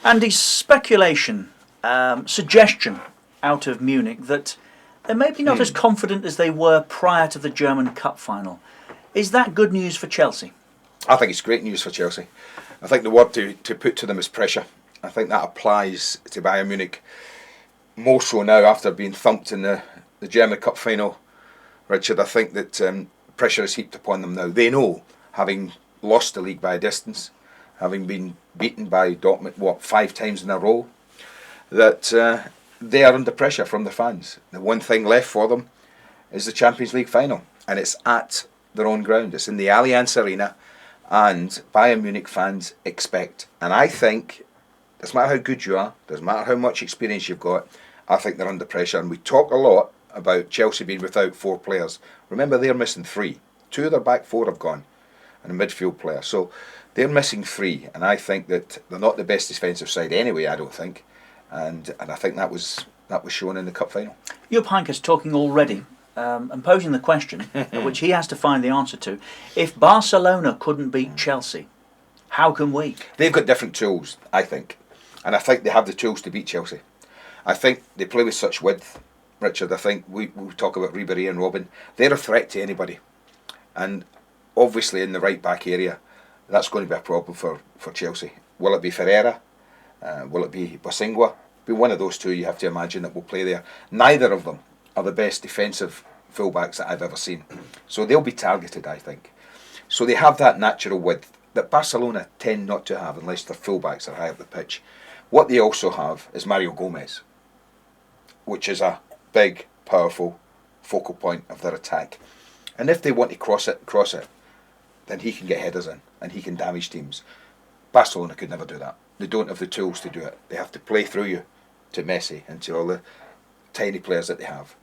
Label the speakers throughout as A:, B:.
A: Andy, speculation, suggestion out of Munich that they're maybe not as confident as they were prior to the German Cup final. Is that good news for Chelsea?
B: I think it's great news for Chelsea. I think the word to put to them is pressure. I think that applies to Bayern Munich more so now after being thumped in the German Cup final. Richard, I think that pressure is heaped upon them now. They know, having lost the league by a distance, having been beaten by Dortmund, 5 times in a row, that they are under pressure from the fans. The one thing left for them is the Champions League final, and it's at their own ground. It's in the Allianz Arena, and Bayern Munich fans expect. And I think, doesn't matter how good you are, doesn't matter how much experience you've got, I think they're under pressure. And we talk a lot about Chelsea being without 4 players. Remember, they're missing 3. 2 of their back 4 have gone, and a midfield player. So they're missing 3, and I think that they're not the best defensive side anyway, I don't think. And I think that was shown in the cup final.
A: Jupp Heynckes talking already and posing the question, which he has to find the answer to. If Barcelona couldn't beat Chelsea, how can we?
B: They've got different tools, I think. And I think they have the tools to beat Chelsea. I think they play with such width, Richard. I think we talk about Ribéry and Robben. They're a threat to anybody. And obviously in the right back area, that's going to be a problem for Chelsea. Will it be Ferreira? Will it be Bosingwa? Be one of those 2 you have to imagine that will play there. Neither of them are the best defensive fullbacks that I've ever seen. So they'll be targeted, I think. So they have that natural width that Barcelona tend not to have unless their fullbacks are high up the pitch. What they also have is Mario Gomez, which is a big, powerful focal point of their attack. And if they want to cross it, then he can get headers in and he can damage teams. Barcelona could never do that. They don't have the tools to do it. They have to play through you to Messi and to all the tiny players that they have.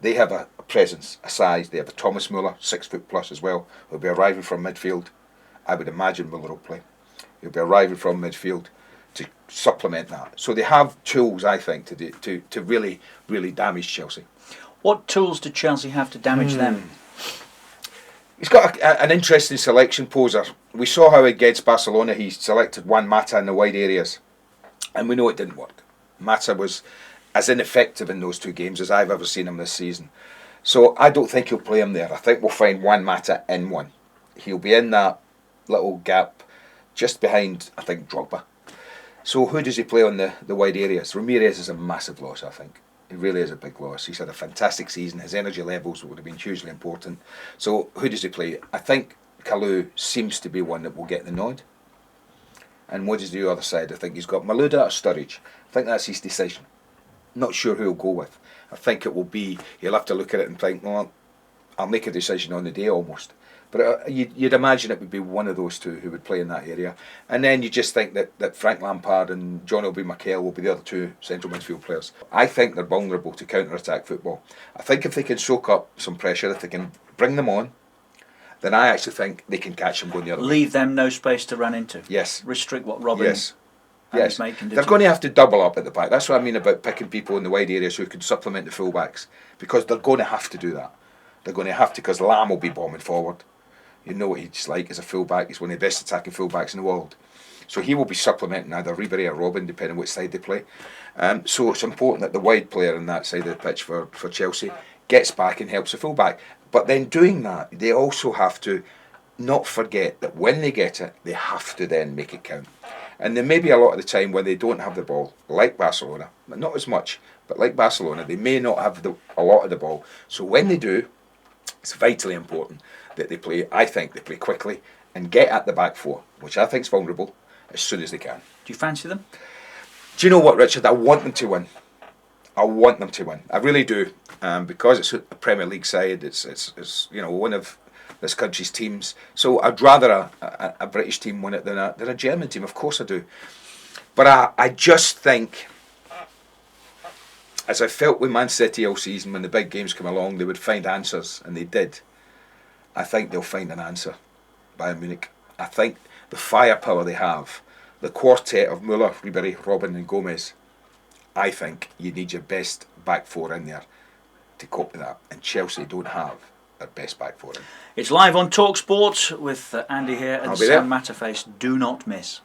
B: They have a presence, a size. They have a Thomas Müller, 6 foot plus as well, who'll be arriving from midfield. I would imagine Müller will play. He'll be arriving from midfield to supplement that. So they have tools, I think, to really, really damage Chelsea.
A: What tools do Chelsea have to damage them?
B: He's got an interesting selection poser. We saw how against Barcelona he selected Juan Mata in the wide areas, and we know it didn't work. Mata was as ineffective in those 2 games as I've ever seen him this season. So I don't think he'll play him there. I think we'll find Juan Mata in one. He'll be in that little gap just behind, I think, Drogba. So who does he play on the wide areas? Ramirez is a massive loss, I think. He really is a big loss. He's had a fantastic season. His energy levels would have been hugely important. So who does he play? I think Kalou seems to be one that will get the nod. And what does the other side? I think he's got Malouda or Sturridge. I think that's his decision. Not sure who he'll go with. I think it will be, he'll have to look at it and think, well, I'll make a decision on the day almost. But you'd imagine it would be one of those 2 who would play in that area. And then you just think that Frank Lampard and John Obi Mikel will be the other 2 central midfield players. I think they're vulnerable to counter-attack football. I think if they can soak up some pressure, if they can bring them on, then I actually think they can catch them going the other way.
A: Leave them no space to run into.
B: Yes.
A: Restrict what Robben
B: and his mate can do. They're going to have to double up at the back. That's what I mean about picking people in the wide areas who can supplement the full-backs. Because they're going to have to do that. They're going to have to, because Lam will be bombing forward. You know what he's like as a full-back. He's one of the best attacking full-backs in the world. So he will be supplementing either Ribéry or Robben, depending on which side they play. So it's important that the wide player on that side of the pitch for Chelsea gets back and helps the full-back. But then doing that, they also have to not forget that when they get it, they have to then make it count. And there may be a lot of the time when they don't have the ball, like Barcelona, but not as much, but like Barcelona, they may not have a lot of the ball. So when they do, it's vitally important that they play, I think they play quickly and get at the back 4, which I think is vulnerable, as soon as they can.
A: Do you fancy them?
B: Do you know what, Richard? I want them to win. I want them to win. I really do. Because it's a Premier League side, it's one of this country's teams. So I'd rather a British team win it than a German team. Of course I do. But I just think, as I felt with Man City all season, when the big games come along, they would find answers, and they did. I think they'll find an answer, Bayern Munich. I think the firepower they have, the quartet of Müller, Ribéry, Robben and Gomez, I think you need your best back 4 in there to cope with that. And Chelsea don't have their best back 4 in.
A: It's live on TalkSport with Andy here and Sam Matterface. Do not miss.